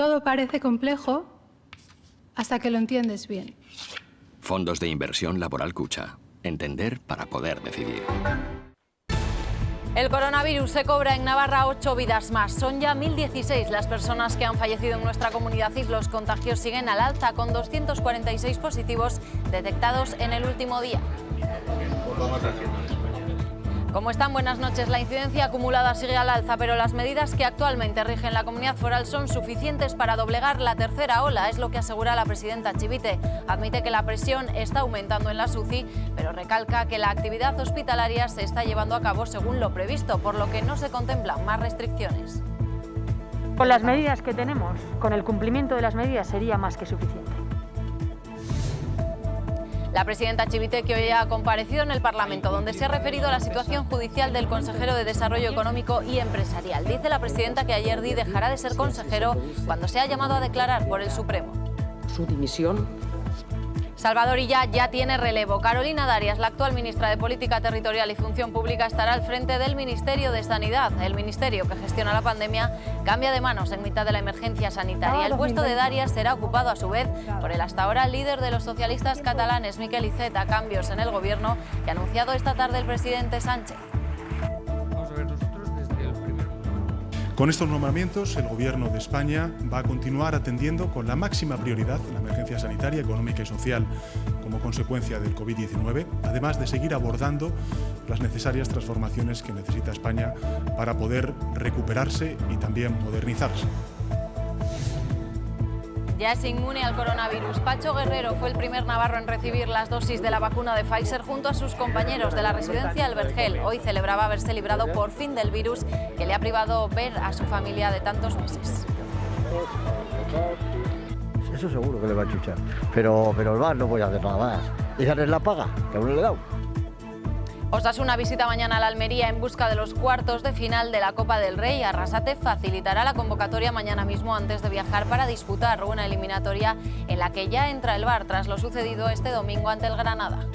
Todo parece complejo hasta que lo entiendes bien. Fondos de inversión laboral Cucha. Entender para poder decidir. El coronavirus se cobra en Navarra 8 vidas más. Son ya 1016 las personas que han fallecido en nuestra comunidad y los contagios siguen al alza, con 246 positivos detectados en el último día. ¿Cómo están? Buenas noches. La incidencia acumulada sigue al alza, pero las medidas que actualmente rigen la comunidad foral son suficientes para doblegar la tercera ola, es lo que asegura la presidenta Chivite. Admite que la presión está aumentando en la UCI, pero recalca que la actividad hospitalaria se está llevando a cabo según lo previsto, por lo que no se contemplan más restricciones. Con las medidas que tenemos, con el cumplimiento de las medidas sería más que suficiente. La presidenta Chivite, que hoy ha comparecido en el Parlamento, donde se ha referido a la situación judicial del consejero de Desarrollo Económico y Empresarial. Dice la presidenta que ayer dejará de ser consejero cuando sea llamado a declarar por el Supremo. Su dimisión. Salvador Illa ya tiene relevo. Carolina Darias, la actual ministra de Política Territorial y Función Pública, estará al frente del Ministerio de Sanidad. El ministerio que gestiona la pandemia cambia de manos en mitad de la emergencia sanitaria. El puesto de Darias será ocupado a su vez por el hasta ahora líder de los socialistas catalanes, Miquel Iceta. Cambios en el gobierno que ha anunciado esta tarde el presidente Sánchez. Con estos nombramientos, el Gobierno de España va a continuar atendiendo con la máxima prioridad la emergencia sanitaria, económica y social como consecuencia del COVID-19, además de seguir abordando las necesarias transformaciones que necesita España para poder recuperarse y también modernizarse. Ya es inmune al coronavirus. Pacho Guerrero fue el primer navarro en recibir las dosis de la vacuna de Pfizer junto a sus compañeros de la residencia El Vergel. Hoy celebraba haberse librado por fin del virus que le ha privado ver a su familia de tantos meses. Eso seguro que le va a chuchar, pero el VAR no voy a hacer nada más. Esa es la paga que a uno le he dado. Osasuna visita mañana a la Almería en busca de los cuartos de final de la Copa del Rey. Arrasate facilitará la convocatoria mañana mismo antes de viajar para disputar una eliminatoria en la que ya entra el VAR tras lo sucedido este domingo ante el Granada.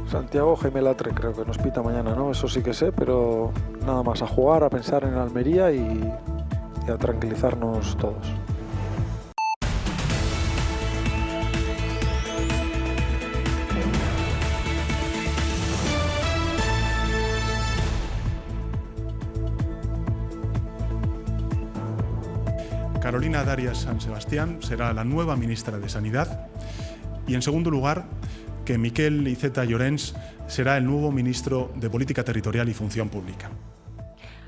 Santiago Jaime Latre creo que nos pita mañana, ¿no? Eso sí que sé, pero nada más, a jugar, a pensar en Almería y a tranquilizarnos todos. Carolina Darias San Sebastián será la nueva ministra de Sanidad y, en segundo lugar, que Miquel Iceta Llorens será el nuevo ministro de Política Territorial y Función Pública.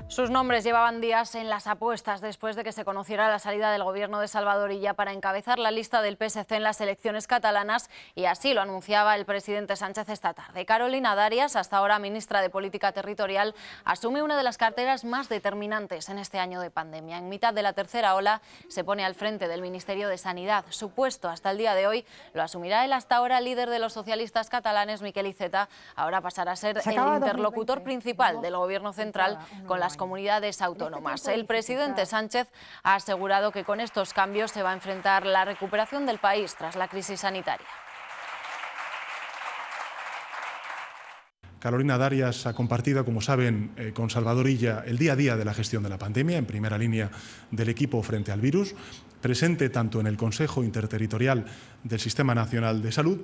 Sus nombres llevaban días en las apuestas después de que se conociera la salida del gobierno de Salvador Illa para encabezar la lista del PSC en las elecciones catalanas, y así lo anunciaba el presidente Sánchez esta tarde. Carolina Darias, hasta ahora ministra de Política Territorial, asume una de las carteras más determinantes en este año de pandemia. En mitad de la tercera ola se pone al frente del Ministerio de Sanidad. Su puesto hasta el día de hoy lo asumirá el hasta ahora líder de los socialistas catalanes, Miquel Iceta. Ahora pasará a ser el interlocutor principal del gobierno central con las comunidades autónomas. El presidente Sánchez ha asegurado que con estos cambios se va a enfrentar la recuperación del país tras la crisis sanitaria. Carolina Darias ha compartido, como saben, con Salvador Illa el día a día de la gestión de la pandemia, en primera línea del equipo frente al virus, presente tanto en el Consejo Interterritorial del Sistema Nacional de Salud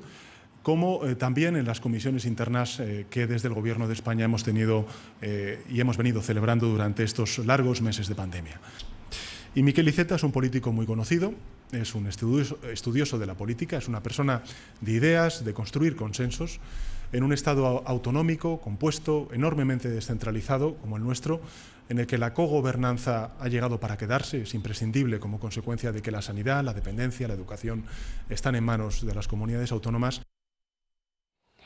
como también en las comisiones internas que desde el Gobierno de España hemos tenido y hemos venido celebrando durante estos largos meses de pandemia. Y Miquel Iceta es un político muy conocido, es un estudioso de la política, es una persona de ideas, de construir consensos, en un Estado autonómico, compuesto, enormemente descentralizado como el nuestro, en el que la cogobernanza ha llegado para quedarse, es imprescindible como consecuencia de que la sanidad, la dependencia, la educación están en manos de las comunidades autónomas.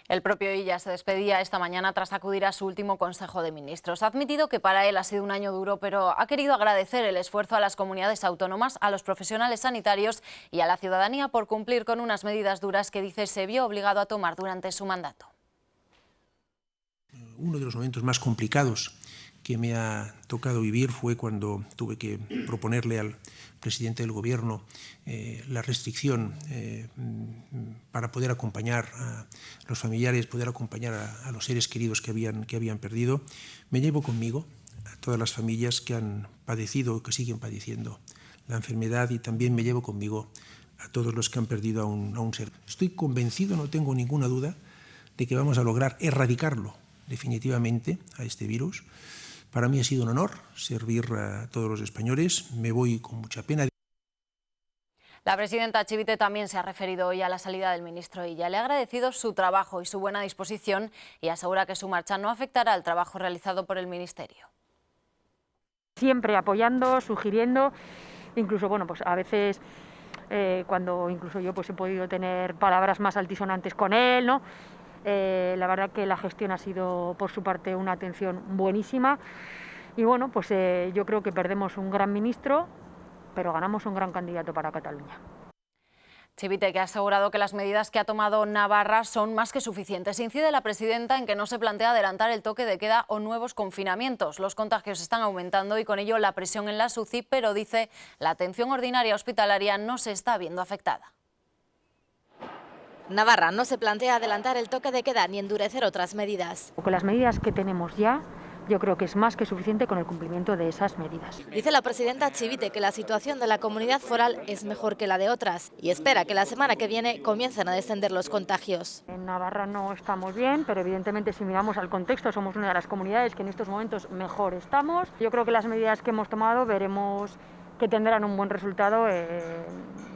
El propio Illa se despedía esta mañana tras acudir a su último Consejo de Ministros. Ha admitido que para él ha sido un año duro, pero ha querido agradecer el esfuerzo a las comunidades autónomas, a los profesionales sanitarios y a la ciudadanía por cumplir con unas medidas duras que, dice, se vio obligado a tomar durante su mandato. Uno de los momentos más complicados que me ha tocado vivir fue cuando tuve que proponerle al presidente del Gobierno la restricción para poder acompañar a los familiares, poder acompañar a los seres queridos que habían perdido. Me llevo conmigo a todas las familias que han padecido o que siguen padeciendo la enfermedad y también me llevo conmigo a todos los que han perdido a un ser. Estoy convencido, no tengo ninguna duda, de que vamos a lograr erradicarlo definitivamente a este virus. Para mí ha sido un honor servir a todos los españoles. Me voy con mucha pena. La presidenta Chivite también se ha referido hoy a la salida del ministro Illa. Le ha agradecido su trabajo y su buena disposición y asegura que su marcha no afectará al trabajo realizado por el ministerio. Siempre apoyando, sugiriendo, incluso bueno, pues a veces cuando incluso yo pues he podido tener palabras más altisonantes con él, ¿no? La verdad que la gestión ha sido por su parte una atención buenísima y bueno, pues yo creo que perdemos un gran ministro, pero ganamos un gran candidato para Cataluña. Chivite, que ha asegurado que las medidas que ha tomado Navarra son más que suficientes. Incide la presidenta en que no se plantea adelantar el toque de queda o nuevos confinamientos. Los contagios están aumentando y con ello la presión en las UCI, pero dice la atención ordinaria hospitalaria no se está viendo afectada. Navarra no se plantea adelantar el toque de queda ni endurecer otras medidas. Con las medidas que tenemos ya, yo creo que es más que suficiente con el cumplimiento de esas medidas. Dice la presidenta Chivite que la situación de la comunidad foral es mejor que la de otras y espera que la semana que viene comiencen a descender los contagios. En Navarra no estamos bien, pero evidentemente si miramos al contexto somos una de las comunidades que en estos momentos mejor estamos. Yo creo que las medidas que hemos tomado veremos que tendrán un buen resultado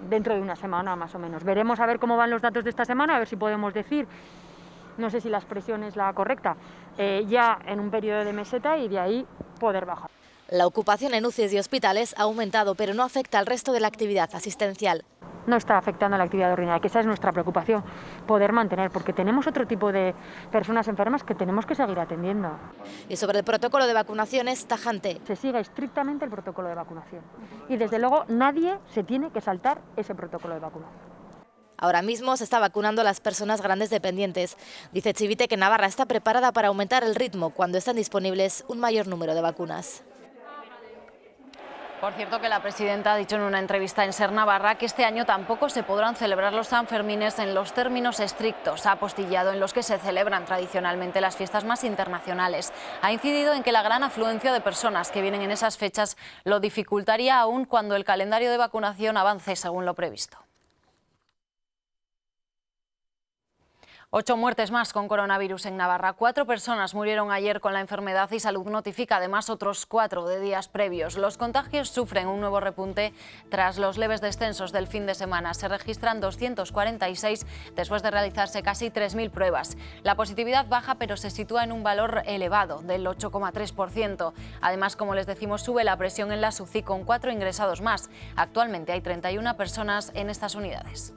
dentro de una semana más o menos. Veremos a ver cómo van los datos de esta semana, a ver si podemos decir, no sé si la expresión es la correcta, ya en un periodo de meseta y de ahí poder bajar. La ocupación en UCIs y hospitales ha aumentado, pero no afecta al resto de la actividad asistencial. No está afectando a la actividad ordinaria, que esa es nuestra preocupación, poder mantener, porque tenemos otro tipo de personas enfermas que tenemos que seguir atendiendo. Y sobre el protocolo de vacunación es tajante. Se sigue estrictamente el protocolo de vacunación y desde luego nadie se tiene que saltar ese protocolo de vacunación. Ahora mismo se está vacunando a las personas grandes dependientes. Dice Chivite que Navarra está preparada para aumentar el ritmo cuando están disponibles un mayor número de vacunas. Por cierto, que la presidenta ha dicho en una entrevista en Ser Navarra que este año tampoco se podrán celebrar los Sanfermines en los términos estrictos. Ha apostillado en los que se celebran tradicionalmente las fiestas más internacionales. Ha incidido en que la gran afluencia de personas que vienen en esas fechas lo dificultaría aún cuando el calendario de vacunación avance según lo previsto. 8 muertes más con coronavirus en Navarra. 4 personas murieron ayer con la enfermedad y Salud notifica además otros 4 de días previos. Los contagios sufren un nuevo repunte tras los leves descensos del fin de semana. Se registran 246 después de realizarse casi 3.000 pruebas. La positividad baja, pero se sitúa en un valor elevado del 8,3%. Además, como les decimos, sube la presión en la UCI con 4 ingresados más. Actualmente hay 31 personas en estas unidades.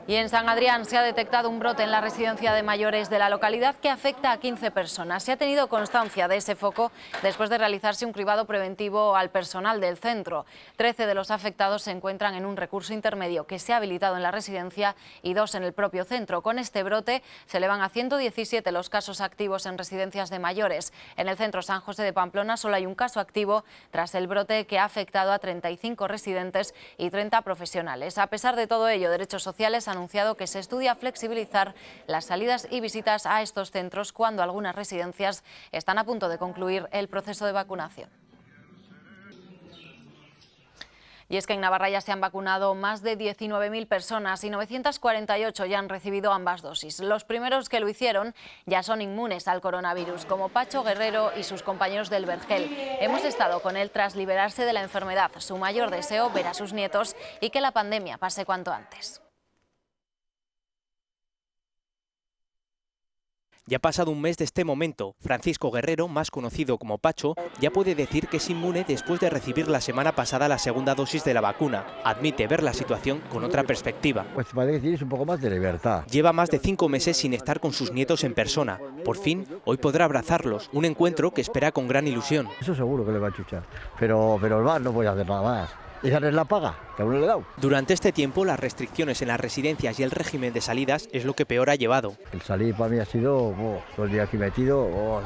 Y en San Adrián se ha detectado un brote en la residencia de mayores de la localidad que afecta a 15 personas. Se ha tenido constancia de ese foco después de realizarse un cribado preventivo al personal del centro. 13 de los afectados se encuentran en un recurso intermedio que se ha habilitado en la residencia y 2 en el propio centro. Con este brote se elevan a 117 los casos activos en residencias de mayores. En el centro San José de Pamplona solo hay un caso activo tras el brote que ha afectado a 35 residentes y 30 profesionales. A pesar de todo ello, Derechos Sociales ha anunciado que se estudia flexibilizar las salidas y visitas a estos centros cuando algunas residencias están a punto de concluir el proceso de vacunación. Y es que en Navarra ya se han vacunado más de 19.000 personas y 948 ya han recibido ambas dosis. Los primeros que lo hicieron ya son inmunes al coronavirus, como Pacho Guerrero y sus compañeros del Vergel. Hemos estado con él tras liberarse de la enfermedad. Su mayor deseo, ver a sus nietos y que la pandemia pase cuanto antes. Ya pasado un mes de este momento, Francisco Guerrero, más conocido como Pacho, ya puede decir que es inmune después de recibir la semana pasada la segunda dosis de la vacuna. Admite ver la situación con otra perspectiva. Pues parece que tienes un poco más de libertad. Lleva más de 5 meses sin estar con sus nietos en persona. Por fin, hoy podrá abrazarlos, un encuentro que espera con gran ilusión. Eso seguro que le va a chuchar, pero más no voy a hacer nada más. Dejarles la paga, que aún no le he dado. Durante este tiempo, las restricciones en las residencias y el régimen de salidas es lo que peor ha llevado. El salir para mí ha sido todo el día aquí metido,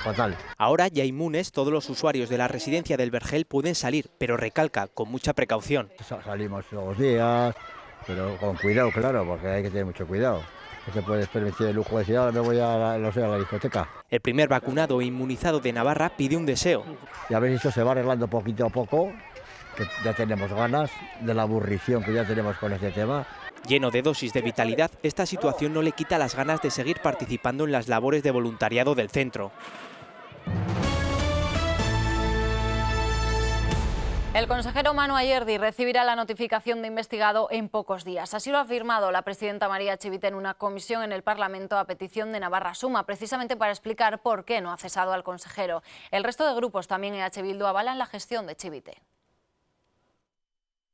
fatal. Ahora, ya inmunes, todos los usuarios de la residencia del Vergel pueden salir, pero recalca, con mucha precaución. Salimos todos los días, pero con cuidado, claro, porque hay que tener mucho cuidado. No se puede permitir el lujo de decir, ahora me voy a la discoteca. El primer vacunado e inmunizado de Navarra pide un deseo. Y a ver si eso se va arreglando poquito a poco, que ya tenemos ganas de la aburrición que ya tenemos con este tema. Lleno de dosis de vitalidad, esta situación no le quita las ganas de seguir participando en las labores de voluntariado del centro. El consejero Manu Ayerdi recibirá la notificación de investigado en pocos días. Así lo ha afirmado la presidenta María Chivite en una comisión en el Parlamento a petición de Navarra Suma, precisamente para explicar por qué no ha cesado al consejero. El resto de grupos, también EH Bildu, avalan la gestión de Chivite.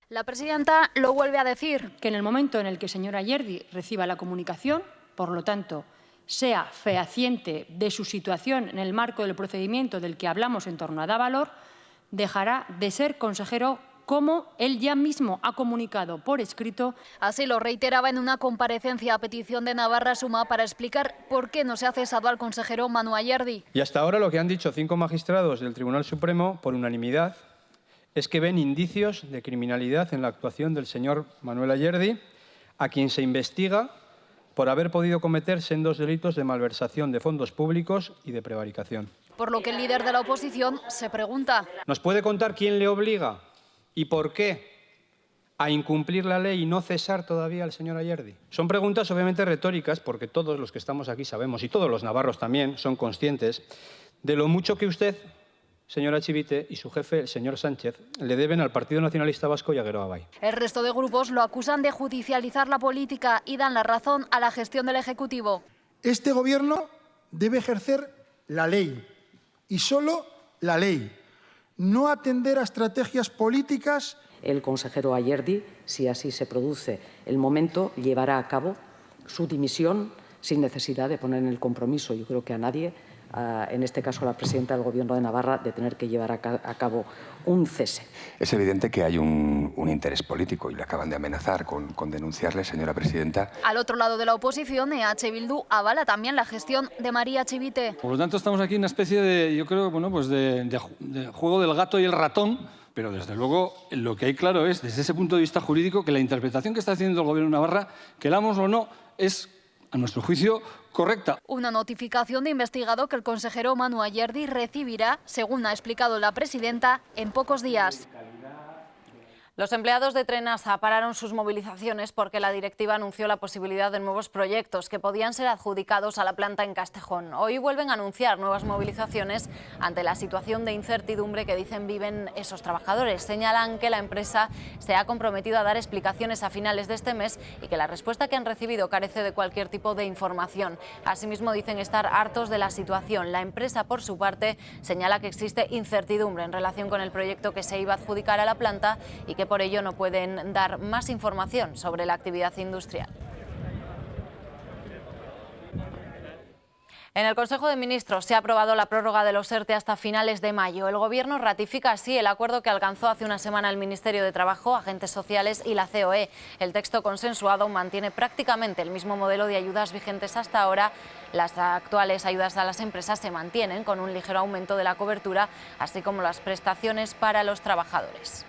La presidenta lo vuelve a decir, que en el momento en el que el señor Ayerdi reciba la comunicación, por lo tanto, sea fehaciente de su situación en el marco del procedimiento del que hablamos en torno a Dávalor, dejará de ser consejero, como él ya mismo ha comunicado por escrito. Así lo reiteraba en una comparecencia a petición de Navarra Suma para explicar por qué no se ha cesado al consejero Manu Ayerdi. Y hasta ahora lo que han dicho 5 magistrados del Tribunal Supremo, por unanimidad, es que ven indicios de criminalidad en la actuación del señor Manuel Ayerdi, a quien se investiga por haber podido cometer sendos delitos de malversación de fondos públicos y de prevaricación. Por lo que el líder de la oposición se pregunta: ¿nos puede contar quién le obliga y por qué a incumplir la ley y no cesar todavía al señor Ayerdi? Son preguntas obviamente retóricas, porque todos los que estamos aquí sabemos, y todos los navarros también, son conscientes de lo mucho que usted, señora Chivite, y su jefe, el señor Sánchez, le deben al Partido Nacionalista Vasco y a Geroa Bai. El resto de grupos lo acusan de judicializar la política y dan la razón a la gestión del Ejecutivo. Este Gobierno debe ejercer la ley, y solo la ley, no atender a estrategias políticas. El consejero Ayerdi, si así se produce el momento, llevará a cabo su dimisión sin necesidad de poner en el compromiso, yo creo que a nadie, en este caso a la presidenta del Gobierno de Navarra, de tener que llevar a cabo un cese. Es evidente que hay un interés político y le acaban de amenazar con denunciarle, señora presidenta. Al otro lado de la oposición, EH Bildu avala también la gestión de María Chivite. Por lo tanto, estamos aquí en una especie de, yo creo, bueno, pues de juego del gato y el ratón, pero desde luego lo que hay claro es, desde ese punto de vista jurídico, que la interpretación que está haciendo el Gobierno de Navarra, queramos o no, es, a nuestro juicio, correcta. Una notificación de investigado que el consejero Manu Ayerdi recibirá, según ha explicado la presidenta, en pocos días. Los empleados de Trenasa pararon sus movilizaciones porque la directiva anunció la posibilidad de nuevos proyectos que podían ser adjudicados a la planta en Castejón. Hoy vuelven a anunciar nuevas movilizaciones ante la situación de incertidumbre que dicen viven esos trabajadores. Señalan que la empresa se ha comprometido a dar explicaciones a finales de este mes y que la respuesta que han recibido carece de cualquier tipo de información. Asimismo, dicen estar hartos de la situación. La empresa, por su parte, señala que existe incertidumbre en relación con el proyecto que se iba a adjudicar a la planta y que por ello no pueden dar más información sobre la actividad industrial. En el Consejo de Ministros se ha aprobado la prórroga de los ERTE hasta finales de mayo. El Gobierno ratifica así el acuerdo que alcanzó hace una semana el Ministerio de Trabajo, agentes sociales y la COE. El texto consensuado mantiene prácticamente el mismo modelo de ayudas vigentes hasta ahora. Las actuales ayudas a las empresas se mantienen con un ligero aumento de la cobertura, así como las prestaciones para los trabajadores.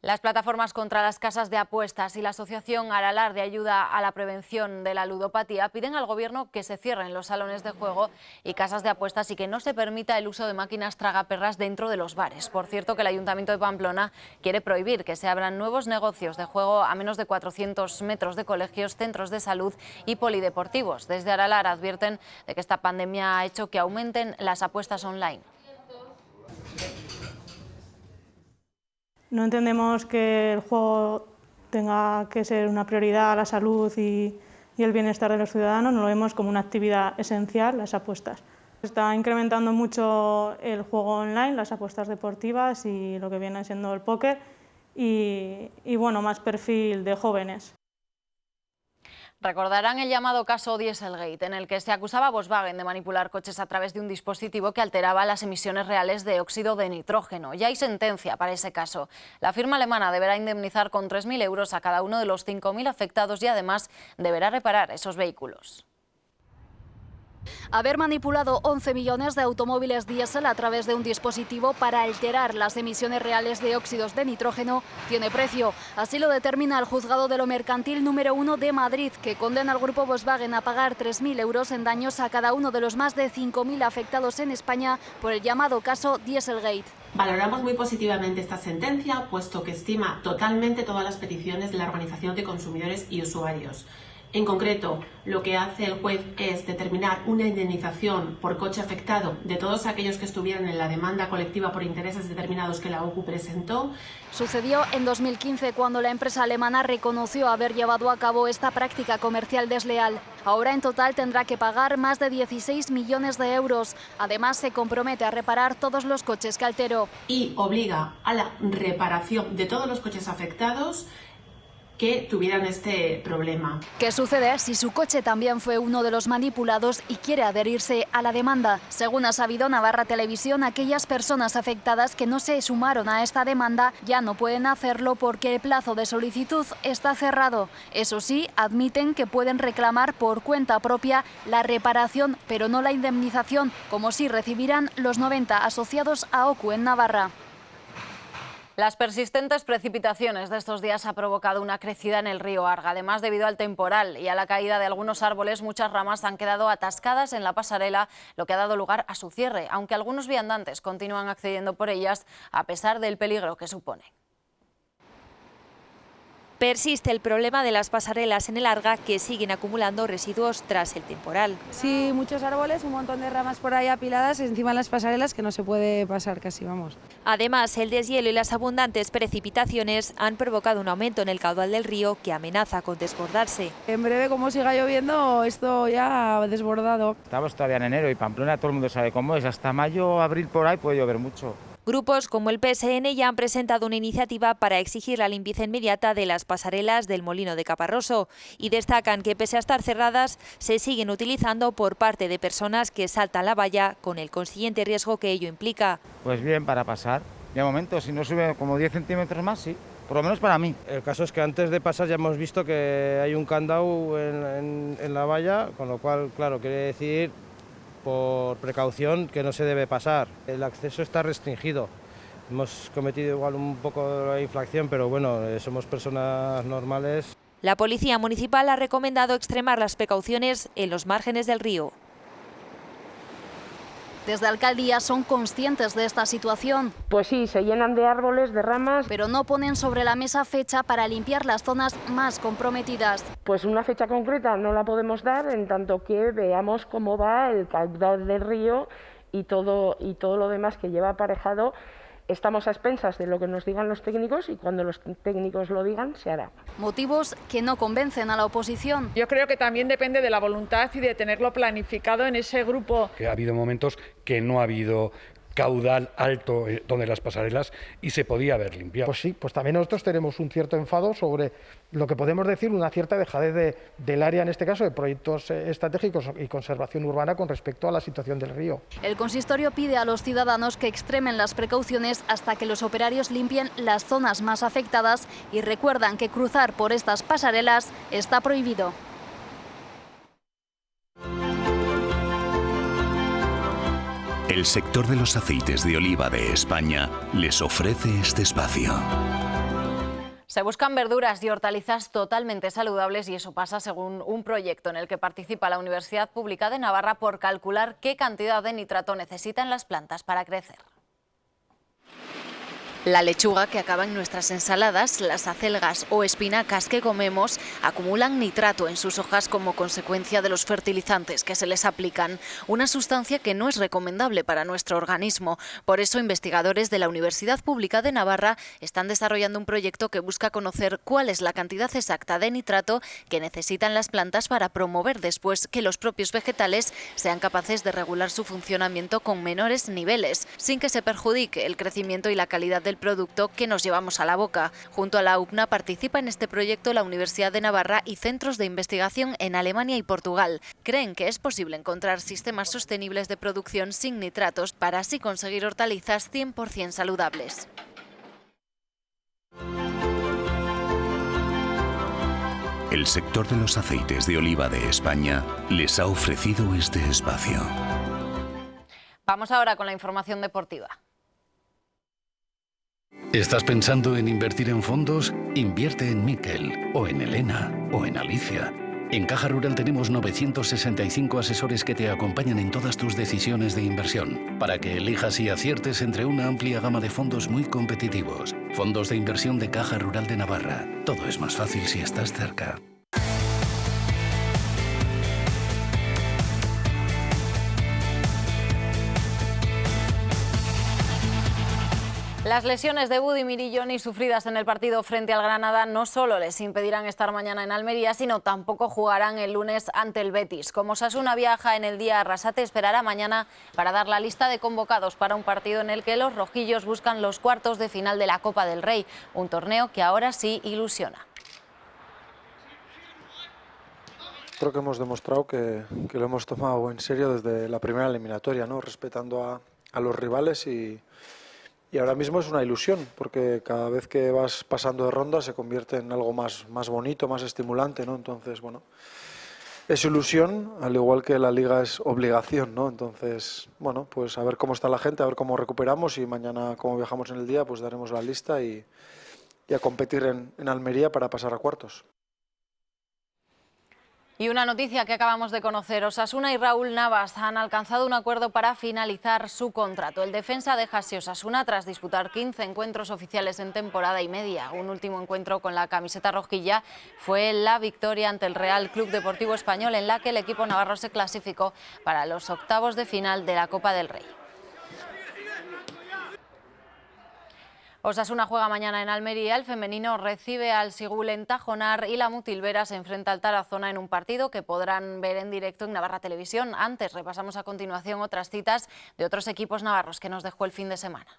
Las plataformas contra las casas de apuestas y la asociación Aralar de ayuda a la prevención de la ludopatía piden al Gobierno que se cierren los salones de juego y casas de apuestas y que no se permita el uso de máquinas tragaperras dentro de los bares. Por cierto, que el Ayuntamiento de Pamplona quiere prohibir que se abran nuevos negocios de juego a menos de 400 metros de colegios, centros de salud y polideportivos. Desde Aralar advierten de que esta pandemia ha hecho que aumenten las apuestas online. No entendemos que el juego tenga que ser una prioridad a la salud y el bienestar de los ciudadanos, no lo vemos como una actividad esencial, las apuestas. Está incrementando mucho el juego online, las apuestas deportivas y lo que viene siendo el póker y bueno, más perfil de jóvenes. Recordarán el llamado caso Dieselgate, en el que se acusaba a Volkswagen de manipular coches a través de un dispositivo que alteraba las emisiones reales de óxido de nitrógeno. Ya hay sentencia para ese caso. La firma alemana deberá indemnizar con 3.000 euros a cada uno de los 5.000 afectados y además deberá reparar esos vehículos. Haber manipulado 11 millones de automóviles diésel a través de un dispositivo para alterar las emisiones reales de óxidos de nitrógeno tiene precio. Así lo determina el Juzgado de lo Mercantil número 1 de Madrid, que condena al grupo Volkswagen a pagar 3.000 euros en daños a cada uno de los más de 5.000 afectados en España por el llamado caso Dieselgate. Valoramos muy positivamente esta sentencia, puesto que estima totalmente todas las peticiones de la Organización de Consumidores y Usuarios. En concreto, lo que hace el juez es determinar una indemnización por coche afectado de todos aquellos que estuvieran en la demanda colectiva por intereses determinados que la OCU presentó. Sucedió en 2015 cuando la empresa alemana reconoció haber llevado a cabo esta práctica comercial desleal. Ahora en total tendrá que pagar más de 16 millones de euros. Además se compromete a reparar todos los coches que alteró. Y obliga a la reparación de todos los coches afectados que tuvieran este problema. ¿Qué sucede si su coche también fue uno de los manipulados y quiere adherirse a la demanda? Según ha sabido Navarra Televisión, aquellas personas afectadas que no se sumaron a esta demanda ya no pueden hacerlo porque el plazo de solicitud está cerrado. Eso sí, admiten que pueden reclamar por cuenta propia la reparación, pero no la indemnización, como si recibirán los 90 asociados a OCU en Navarra. Las persistentes precipitaciones de estos días han provocado una crecida en el río Arga. Además, debido al temporal y a la caída de algunos árboles, muchas ramas han quedado atascadas en la pasarela, lo que ha dado lugar a su cierre, aunque algunos viandantes continúan accediendo por ellas a pesar del peligro que supone. Persiste el problema de las pasarelas en el Arga, que siguen acumulando residuos tras el temporal. Sí, muchos árboles, un montón de ramas por ahí apiladas encima de las pasarelas que no se puede pasar casi, vamos. Además, el deshielo y las abundantes precipitaciones han provocado un aumento en el caudal del río que amenaza con desbordarse. En breve, como siga lloviendo, esto ya ha desbordado. Estamos todavía en enero y Pamplona todo el mundo sabe cómo es, hasta mayo, abril por ahí puede llover mucho. Grupos como el PSN ya han presentado una iniciativa para exigir la limpieza inmediata de las pasarelas del Molino de Caparroso y destacan que, pese a estar cerradas, se siguen utilizando por parte de personas que saltan la valla con el consiguiente riesgo que ello implica. Pues bien, para pasar. De momento, si no sube como 10 centímetros más, sí. Por lo menos para mí. El caso es que antes de pasar ya hemos visto que hay un candado en la valla, con lo cual, claro, quiere decir por precaución que no se debe pasar. El acceso está restringido. Hemos cometido igual un poco de infracción, pero bueno, somos personas normales. La Policía Municipal ha recomendado extremar las precauciones en los márgenes del río. Desde Alcaldía son conscientes de esta situación. Pues sí, se llenan de árboles, de ramas. Pero no ponen sobre la mesa fecha para limpiar las zonas más comprometidas. Pues una fecha concreta no la podemos dar en tanto que veamos cómo va el caudal del río y todo lo demás que lleva aparejado. Estamos a expensas de lo que nos digan los técnicos y cuando los técnicos lo digan se hará. Motivos que no convencen a la oposición. Yo creo que también depende de la voluntad y de tenerlo planificado en ese grupo. Que ha habido momentos que no ha habido caudal alto donde las pasarelas y se podía haber limpiado. Pues sí, pues también nosotros tenemos un cierto enfado sobre lo que podemos decir una cierta dejadez del área, en este caso de proyectos estratégicos y conservación urbana con respecto a la situación del río. El consistorio pide a los ciudadanos que extremen las precauciones hasta que los operarios limpien las zonas más afectadas y recuerdan que cruzar por estas pasarelas está prohibido. El sector de los aceites de oliva de España les ofrece este espacio. Se buscan verduras y hortalizas totalmente saludables y eso pasa según un proyecto en el que participa la Universidad Pública de Navarra por calcular qué cantidad de nitrato necesitan las plantas para crecer. La lechuga que acaba en nuestras ensaladas, las acelgas o espinacas que comemos acumulan nitrato en sus hojas como consecuencia de los fertilizantes que se les aplican, una sustancia que no es recomendable para nuestro organismo. Por eso, investigadores de la Universidad Pública de Navarra están desarrollando un proyecto que busca conocer cuál es la cantidad exacta de nitrato que necesitan las plantas para promover después que los propios vegetales sean capaces de regular su funcionamiento con menores niveles, sin que se perjudique el crecimiento y la calidad del producto que nos llevamos a la boca. Junto a la UPNA participa en este proyecto la Universidad de Navarra y centros de investigación en Alemania y Portugal. Creen que es posible encontrar sistemas sostenibles de producción sin nitratos para así conseguir hortalizas 100% saludables. El sector de los aceites de oliva de España les ha ofrecido este espacio. Vamos ahora con la información deportiva. ¿Estás pensando en invertir en fondos? Invierte en Miquel, o en Elena, o en Alicia. En Caja Rural tenemos 965 asesores que te acompañan en todas tus decisiones de inversión, para que elijas y aciertes entre una amplia gama de fondos muy competitivos. Fondos de inversión de Caja Rural de Navarra. Todo es más fácil si estás cerca. Las lesiones de Budimir y Johnny sufridas en el partido frente al Granada no solo les impedirán estar mañana en Almería, sino tampoco jugarán el lunes ante el Betis. Como Osasuna viaja en el día, Arrasate esperará mañana para dar la lista de convocados para un partido en el que los rojillos buscan los cuartos de final de la Copa del Rey, un torneo que ahora sí ilusiona. Creo que hemos demostrado que lo hemos tomado en serio desde la primera eliminatoria, ¿no? Respetando a los rivales y ahora mismo es una ilusión, porque cada vez que vas pasando de ronda se convierte en algo más bonito, más estimulante, ¿no? Entonces, bueno, es ilusión, al igual que la Liga es obligación, ¿no? Entonces, bueno, pues a ver cómo está la gente, a ver cómo recuperamos y mañana, como viajamos en el día, pues daremos la lista y a competir en Almería para pasar a cuartos. Y una noticia que acabamos de conocer, Osasuna y Raúl Navas han alcanzado un acuerdo para finalizar su contrato. El defensa deja así Osasuna tras disputar 15 encuentros oficiales en temporada y media. Un último encuentro con la camiseta rojilla fue la victoria ante el Real Club Deportivo Español, en la que el equipo navarro se clasificó para los octavos de final de la Copa del Rey. Osasuna juega mañana en Almería, el femenino recibe al Sigul en Tajonar y la Mutilvera se enfrenta al Tarazona en un partido que podrán ver en directo en Navarra Televisión. Antes repasamos a continuación otras citas de otros equipos navarros que nos dejó el fin de semana.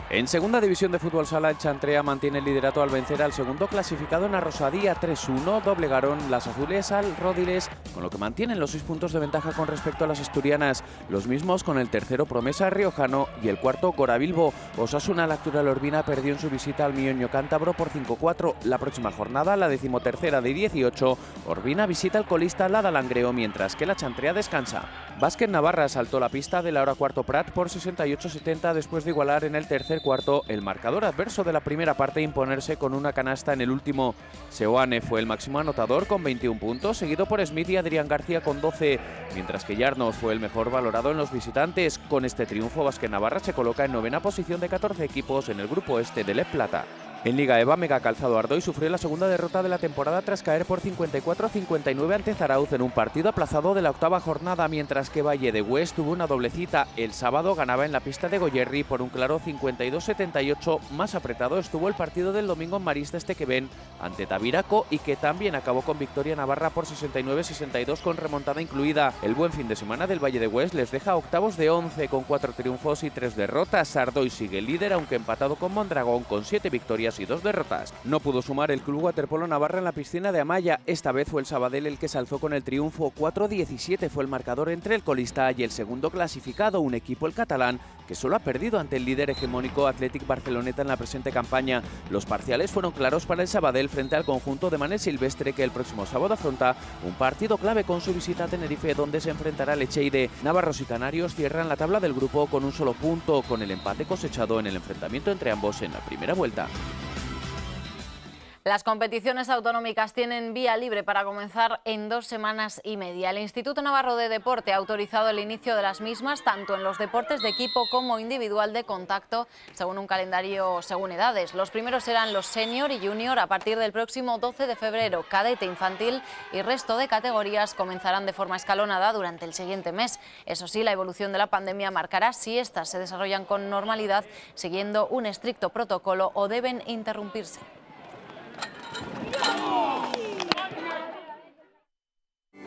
En segunda división de fútbol sala, el Chantrea mantiene el liderato al vencer al segundo clasificado en Arrosadía 3-1. Doblegaron las azules al Rodiles, con lo que mantienen los 6 puntos de ventaja con respecto a las asturianas. Los mismos con el tercero Promesa riojano y el cuarto Corabilbo. Osasuna Lactura Lorbina perdió en su visita al Mioño Cántabro por 5-4. La próxima jornada, la 13ª de 18, Orbina visita al colista Lada Langreo, mientras que la Chantrea descansa. Básquet Navarra saltó la pista del ahora cuarto Prat por 68-70 después de igualar en el tercer cuarto el marcador adverso de la primera parte e imponerse con una canasta en el último. Seoane fue el máximo anotador con 21 puntos, seguido por Smith y Adrián García con 12, mientras que Yarnos fue el mejor valorado en los visitantes. Con este triunfo, Básquet Navarra se coloca en 9ª posición de 14 equipos en el grupo este de Lep Plata. En Liga EVA, Mega Calzado Ardoy sufrió la segunda derrota de la temporada tras caer por 54-59 ante Zarauz en un partido aplazado de la octava jornada, mientras que Valle de Hues tuvo una doble cita. El sábado ganaba en la pista de Goyerri por un claro 52-78. Más apretado estuvo el partido del domingo en Marista Estequeben ante Tabiraco y que también acabó con victoria navarra por 69-62 con remontada incluida. El buen fin de semana del Valle de Hues les deja octavos de 11 con 4 triunfos y 3 derrotas. Ardoy sigue líder, aunque empatado con Mondragón con 7 victorias y 2 derrotas. No pudo sumar el Club Waterpolo Navarra en la piscina de Amaya. Esta vez fue el Sabadell el que se alzó con el triunfo. 4-17 fue el marcador entre el colista y el segundo clasificado, un equipo, el catalán, que solo ha perdido ante el líder hegemónico Athletic Barceloneta en la presente campaña. Los parciales fueron claros para el Sabadell frente al conjunto de Manel Silvestre, que el próximo sábado afronta un partido clave con su visita a Tenerife, donde se enfrentará al Echeide. Navarros y canarios cierran la tabla del grupo con un solo punto, con el empate cosechado en el enfrentamiento entre ambos en la primera vuelta. Las competiciones autonómicas tienen vía libre para comenzar en 2 semanas y media. El Instituto Navarro de Deporte ha autorizado el inicio de las mismas tanto en los deportes de equipo como individual de contacto, según un calendario según edades. Los primeros serán los senior y junior a partir del próximo 12 de febrero. Cadete, infantil y resto de categorías comenzarán de forma escalonada durante el siguiente mes. Eso sí, la evolución de la pandemia marcará si éstas se desarrollan con normalidad, siguiendo un estricto protocolo, o deben interrumpirse.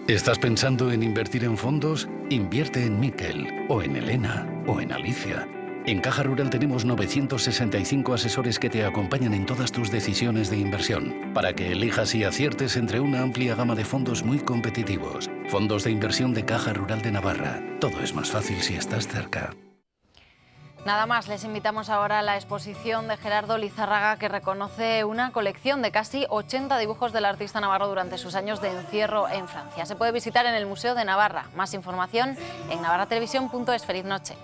¿Estás pensando en invertir en fondos? Invierte en Miquel, o en Elena, o en Alicia. En Caja Rural tenemos 965 asesores que te acompañan en todas tus decisiones de inversión, para que elijas y aciertes entre una amplia gama de fondos muy competitivos. Fondos de inversión de Caja Rural de Navarra. Todo es más fácil si estás cerca. Nada más, les invitamos ahora a la exposición de Gerardo Lizárraga, que reconoce una colección de casi 80 dibujos del artista navarro durante sus años de encierro en Francia. Se puede visitar en el Museo de Navarra. Más información en navarratelevisión.es. Feliz noche.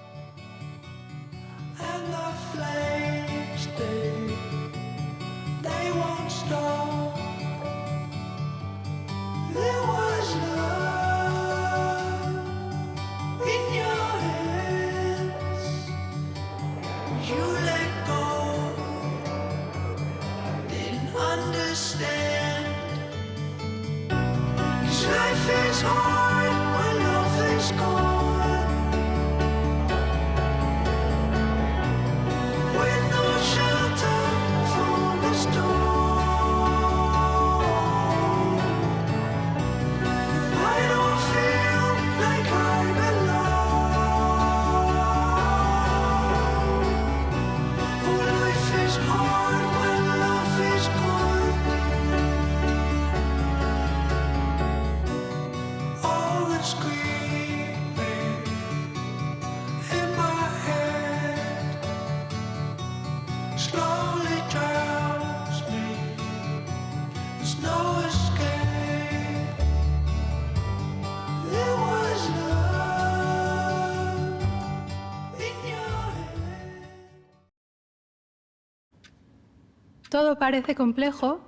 Todo parece complejo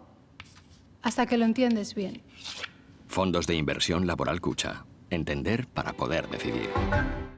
hasta que lo entiendes bien. Fondos de inversión laboral Cucha. Entender para poder decidir.